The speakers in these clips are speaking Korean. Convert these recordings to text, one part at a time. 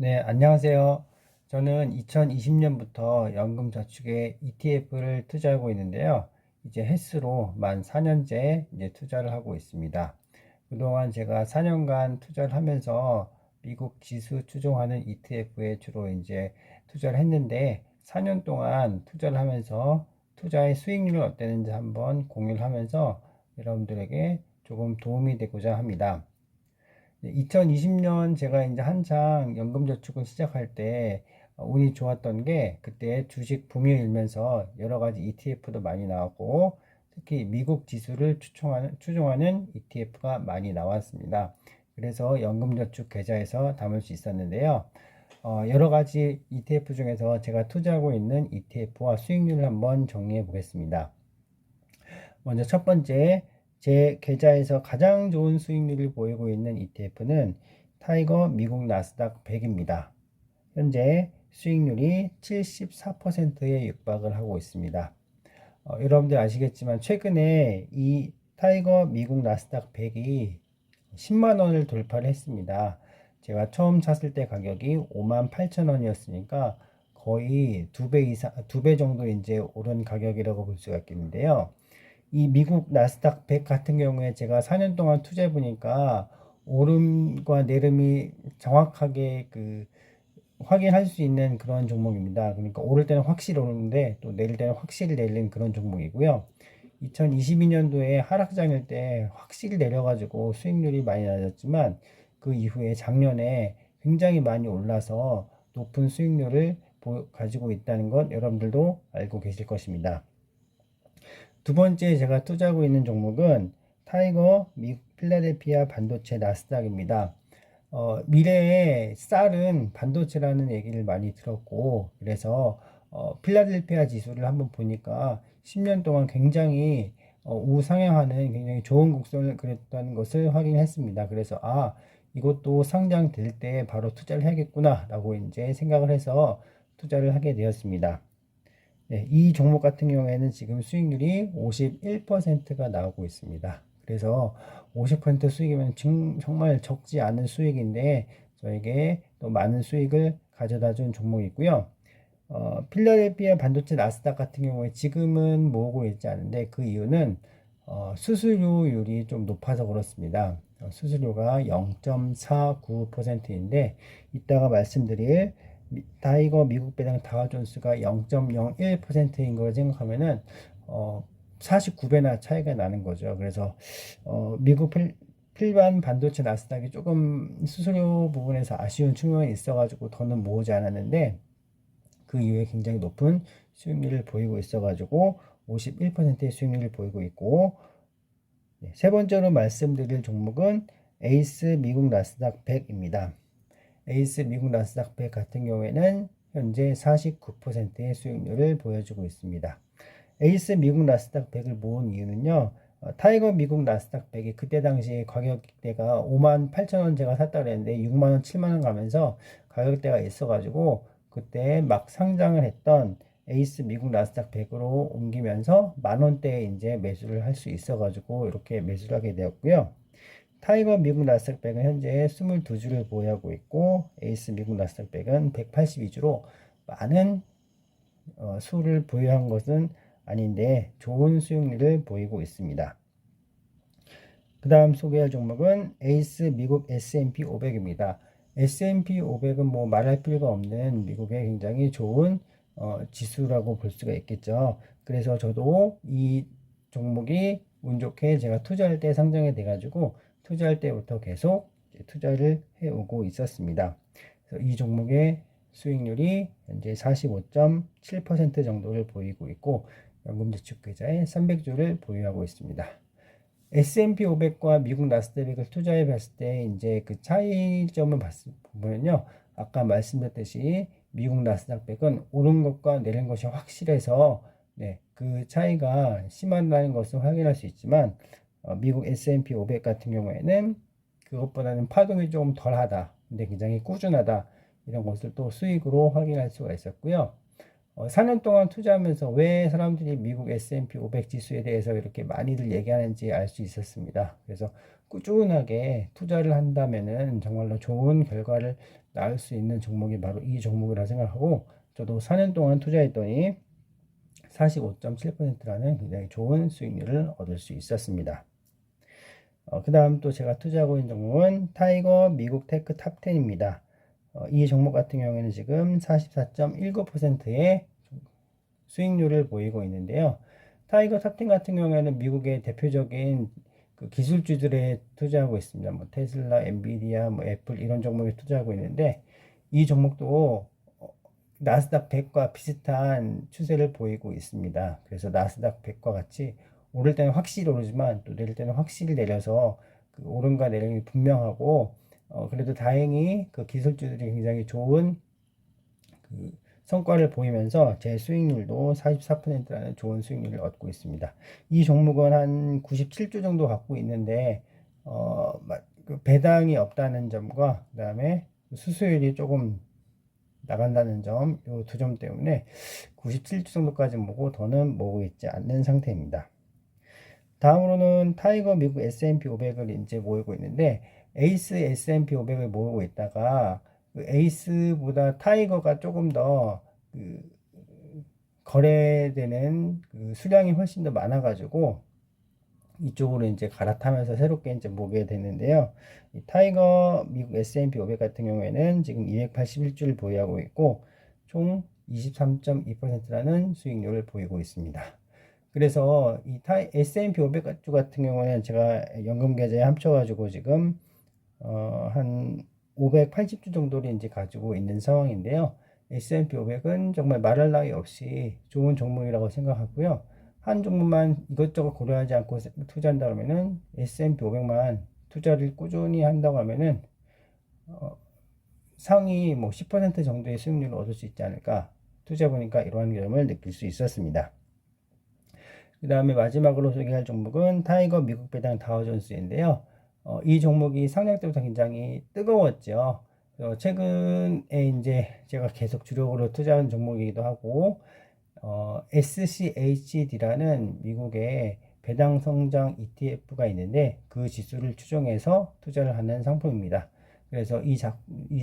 네, 안녕하세요. 저는 2020년부터 연금저축에 ETF를 투자하고 있는데요. 이제 횟수로 만 4년째 이제 투자를 하고 있습니다. 그동안 제가 4년간 투자를 하면서 미국 지수 추종하는 ETF에 주로 이제 투자를 했는데 4년 동안 투자를 하면서 투자의 수익률은 어땠는지 한번 공유를 하면서 여러분들에게 조금 도움이 되고자 합니다. 2020년 제가 이제 한창 연금저축을 시작할 때 운이 좋았던 게 그때 주식 붐이 일면서 여러 가지 ETF도 많이 나왔고 특히 미국 지수를 추종하는 ETF가 많이 나왔습니다. 그래서 연금저축 계좌에서 담을 수 있었는데요. 여러 가지 ETF 중에서 제가 투자하고 있는 ETF와 수익률을 한번 정리해 보겠습니다. 먼저 첫 번째, 제 계좌에서 가장 좋은 수익률을 보이고 있는 ETF는 타이거 미국 나스닥 100입니다. 현재 수익률이 74%에 육박을 하고 있습니다. 여러분들 아시겠지만 최근에 이 타이거 미국 나스닥 100이 10만 원을 돌파를 했습니다. 제가 처음 샀을 때 가격이 5만 8천 원이었으니까 거의 두 배 정도 이제 오른 가격이라고 볼 수가 있겠는데요. 이 미국 나스닥 100 같은 경우에 제가 4년 동안 투자해 보니까 오름과 내림이 정확하게 확인할 수 있는 그런 종목입니다. 그러니까 오를 때는 확실히 오르는데 또 내릴 때는 확실히 내리는 그런 종목이고요. 2022년도에 하락장일 때 확실히 내려가지고 수익률이 많이 낮았지만 그 이후에 작년에 굉장히 많이 올라서 높은 수익률을 가지고 있다는 것 여러분들도 알고 계실 것입니다. 두 번째 제가 투자하고 있는 종목은 타이거 미국 필라델피아 반도체 나스닥입니다. 미래에 쌀은 반도체라는 얘기를 많이 들었고 그래서 필라델피아 지수를 한번 보니까 10년 동안 굉장히 우상향하는 굉장히 좋은 곡선을 그렸다는 것을 확인했습니다. 그래서 이것도 상장될 때 바로 투자를 해야겠구나 라고 이제 생각을 해서 투자를 하게 되었습니다. 네, 이 종목 같은 경우에는 지금 수익률이 51%가 나오고 있습니다. 그래서 50% 수익이면 정말 적지 않은 수익인데 저에게 또 많은 수익을 가져다 준 종목이고요. 필라델피아 반도체 나스닥 같은 경우에 지금은 모으고 있지 않은데 그 이유는 수수료율이 좀 높아서 그렇습니다. 수수료가 0.49%인데 이따가 말씀드릴 타이거 미국 배당 다우존스가 0.01%인 걸 생각하면은 49배나 차이가 나는 거죠. 그래서 미국 필반 반도체 나스닥이 조금 수수료 부분에서 아쉬운 측면이 있어가지고 더는 모으지 않았는데 그 이후에 굉장히 높은 수익률을 보이고 있어가지고 51%의 수익률을 보이고 있고 세 번째로 말씀드릴 종목은 에이스 미국 나스닥 100입니다. 에이스 미국 나스닥 100 같은 경우에는 현재 49%의 수익률을 보여주고 있습니다. 에이스 미국 나스닥 100을 모은 이유는요. 타이거 미국 나스닥 100이 그때 당시 가격대가 5만 8천 원 제가 샀다 그랬는데 6만 원, 7만 원 가면서 가격대가 있어가지고 그때 막 상장을 했던 에이스 미국 나스닥 100으로 옮기면서 만 원대에 이제 매수를 할 수 있어가지고 이렇게 매수를 하게 되었고요. 타이거 미국 나스닥 100은 현재 22주를 보유하고 있고 에이스 미국 나스닥 100은 182주로 많은 수를 보유한 것은 아닌데 좋은 수익률을 보이고 있습니다. 그 다음 소개할 종목은 에이스 미국 S&P 500입니다. S&P 500은 뭐 말할 필요가 없는 미국의 굉장히 좋은 지수라고 볼 수가 있겠죠. 그래서 저도 이 종목이 운 좋게 제가 투자할 때 상장이 돼가지고 투자할 때부터 계속 투자를 해오고 있었습니다. 그래서 이 종목의 수익률이 현재 45.7% 정도를 보이고 있고 연금저축계좌에 300주를 보유하고 있습니다. S&P 500과 미국 나스닥을 투자해 봤을 때 이제 그 차이점을 보면요. 아까 말씀드렸듯이 미국 나스닥 100은 오른 것과 내린 것이 확실해서 그 차이가 심하다는 것을 확인할 수 있지만 미국 S&P 500 같은 경우에는 그것보다는 파동이 조금 덜하다. 근데 굉장히 꾸준하다. 이런 것을 또 수익으로 확인할 수가 있었고요. 4년 동안 투자하면서 왜 사람들이 미국 S&P 500 지수에 대해서 이렇게 많이들 얘기하는지 알 수 있었습니다. 그래서 꾸준하게 투자를 한다면은 정말로 좋은 결과를 낳을 수 있는 종목이 바로 이 종목이라 생각하고, 저도 4년 동안 투자했더니 45.7%라는 굉장히 좋은 수익률을 얻을 수 있었습니다. 그 다음 또 제가 투자하고 있는 종목은 타이거 미국 테크 탑10입니다. 이 종목 같은 경우에는 지금 44.19%의 수익률을 보이고 있는데요. 타이거 탑10 같은 경우에는 미국의 대표적인 그 기술주들에 투자하고 있습니다. 뭐 테슬라, 엔비디아, 뭐 애플 이런 종목에 투자하고 있는데, 이 종목도 나스닥 100과 비슷한 추세를 보이고 있습니다. 그래서 나스닥 100과 같이 오를 때는 확실히 오르지만 또 내릴 때는 확실히 내려서 그 오름과 내림이 분명하고, 그래도 다행히 그 기술주들이 굉장히 좋은 그 성과를 보이면서 제 수익률도 44%라는 좋은 수익률을 얻고 있습니다. 이 종목은 한 97주 정도 갖고 있는데, 그 배당이 없다는 점과 그다음에 수수율이 조금 나간다는 점, 이 두 점 때문에 97주 정도까지 모고 더는 모으고 있지 않는 상태입니다. 다음으로는 타이거 미국 S&P 500을 이제 모으고 있는데, 에이스 S&P 500을 모으고 있다가 그 에이스보다 타이거가 조금 더 그 거래되는 그 수량이 훨씬 더 많아가지고 이쪽으로 이제 갈아타면서 새롭게 이제 모게 됐는데요. 이 타이거 미국 S&P 500 같은 경우에는 지금 281주를 보유하고 있고 총 23.2%라는 수익률을 보이고 있습니다. 그래서 이 S&P 500주 같은 경우는 제가 연금 계좌에 합쳐가지고 지금 한 580주 정도를 이제 가지고 있는 상황인데요. S&P 500은 정말 말할 나위 없이 좋은 종목이라고 생각하고요. 한 종목만 이것저것 고려하지 않고 투자한다 그러면은 S&P 500만 투자를 꾸준히 한다고 하면은 상위 뭐 10% 정도의 수익률을 얻을 수 있지 않을까, 투자 보니까 이러한 점을 느낄 수 있었습니다. 그 다음에 마지막으로 소개할 종목은 타이거 미국 배당 다우존스인데요. 이 종목이 상장 때부터 굉장히 뜨거웠죠. 최근에 이제 제가 계속 주력으로 투자한 종목이기도 하고, SCHD라는 미국의 배당 성장 ETF가 있는데 그 지수를 추종해서 투자를 하는 상품입니다. 그래서 이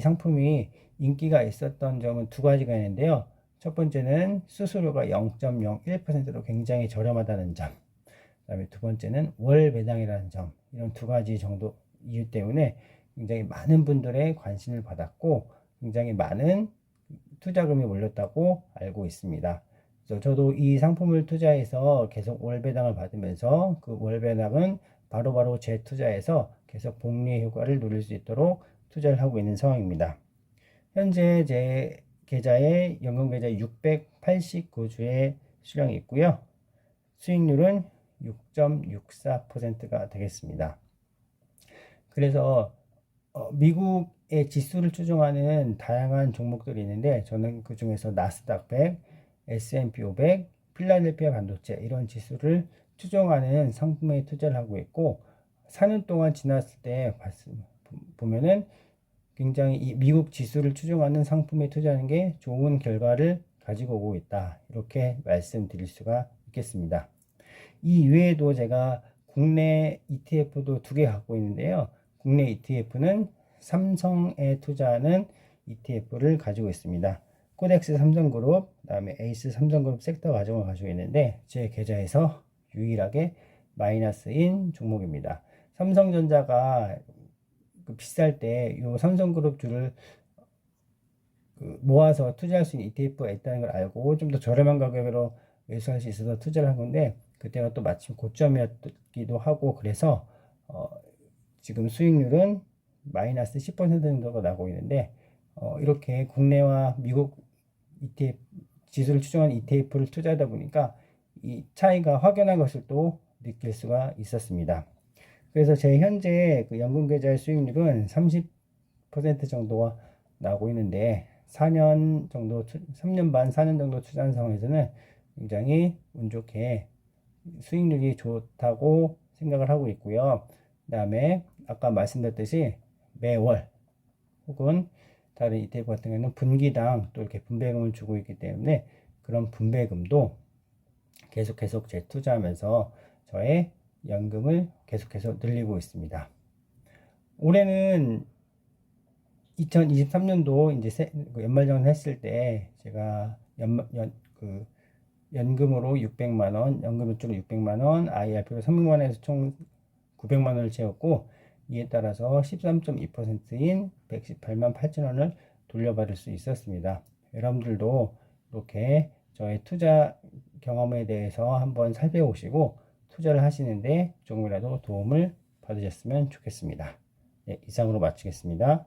상품이 인기가 있었던 점은 두 가지가 있는데요. 첫 번째는 수수료가 0.01%로 굉장히 저렴하다는 점, 그 다음에 두 번째는 월 배당이라는 점, 이런 두 가지 정도 이유 때문에 굉장히 많은 분들의 관심을 받았고 굉장히 많은 투자금이 몰렸다고 알고 있습니다. 그래서 저도 이 상품을 투자해서 계속 월 배당을 받으면서 그 월 배당은 바로바로 재투자해서 계속 복리의 효과를 누릴 수 있도록 투자를 하고 있는 상황입니다. 현재 제 계좌에 연금 계좌에 689주의 수량이 있고요. 수익률은 6.64%가 되겠습니다. 그래서 미국의 지수를 추종하는 다양한 종목들이 있는데 저는 그 중에서 나스닥 100, S&P 500, 필라델피아 반도체 이런 지수를 추종하는 상품에 투자를 하고 있고, 4년 동안 지났을 때 보면은 굉장히 이 미국 지수를 추종하는 상품에 투자하는 게 좋은 결과를 가지고 오고 있다, 이렇게 말씀드릴 수가 있겠습니다. 이 외에도 제가 국내 ETF도 2개 갖고 있는데요. 국내 ETF는 삼성에 투자하는 ETF를 가지고 있습니다. 코덱스 삼성그룹, 그다음에 에이스 삼성그룹 섹터 가정을 가지고 있는데 제 계좌에서 유일하게 마이너스인 종목입니다. 삼성전자가 비쌀 때 이 삼성그룹 주를 모아서 투자할 수 있는 ETF가 있다는 걸 알고 좀 더 저렴한 가격으로 매수할 수 있어서 투자를 한 건데, 그때가 또 마침 고점이었기도 하고 그래서 지금 수익률은 마이너스 10% 정도가 나고 있는데, 이렇게 국내와 미국 ETF 지수를 추종한 ETF를 투자하다 보니까 이 차이가 확연한 것을 또 느낄 수가 있었습니다. 그래서 제 현재 그 연금 계좌의 수익률은 30% 정도가 나오고 있는데 4년 정도, 3년 반, 4년 정도 투자한 상황에서는 굉장히 운 좋게 수익률이 좋다고 생각을 하고 있고요. 그 다음에 아까 말씀드렸듯이 매월 혹은 다른 ETF 같은 경우는 분기당 또 이렇게 분배금을 주고 있기 때문에 그런 분배금도 계속 재투자하면서 저의 연금을 계속해서 늘리고 있습니다. 올해는 2023년도 이제 연말정산 했을 때 제가 연금으로 600만 원, 연금저축으로 600만 원, IRP로 300만 원에서 총 900만 원을 채웠고, 이에 따라서 13.2%인 118만 8천 원을 돌려받을 수 있었습니다. 여러분들도 이렇게 저의 투자 경험에 대해서 한번 살펴보시고 투자를 하시는데 조금이라도 도움을 받으셨으면 좋겠습니다. 네, 이상으로 마치겠습니다.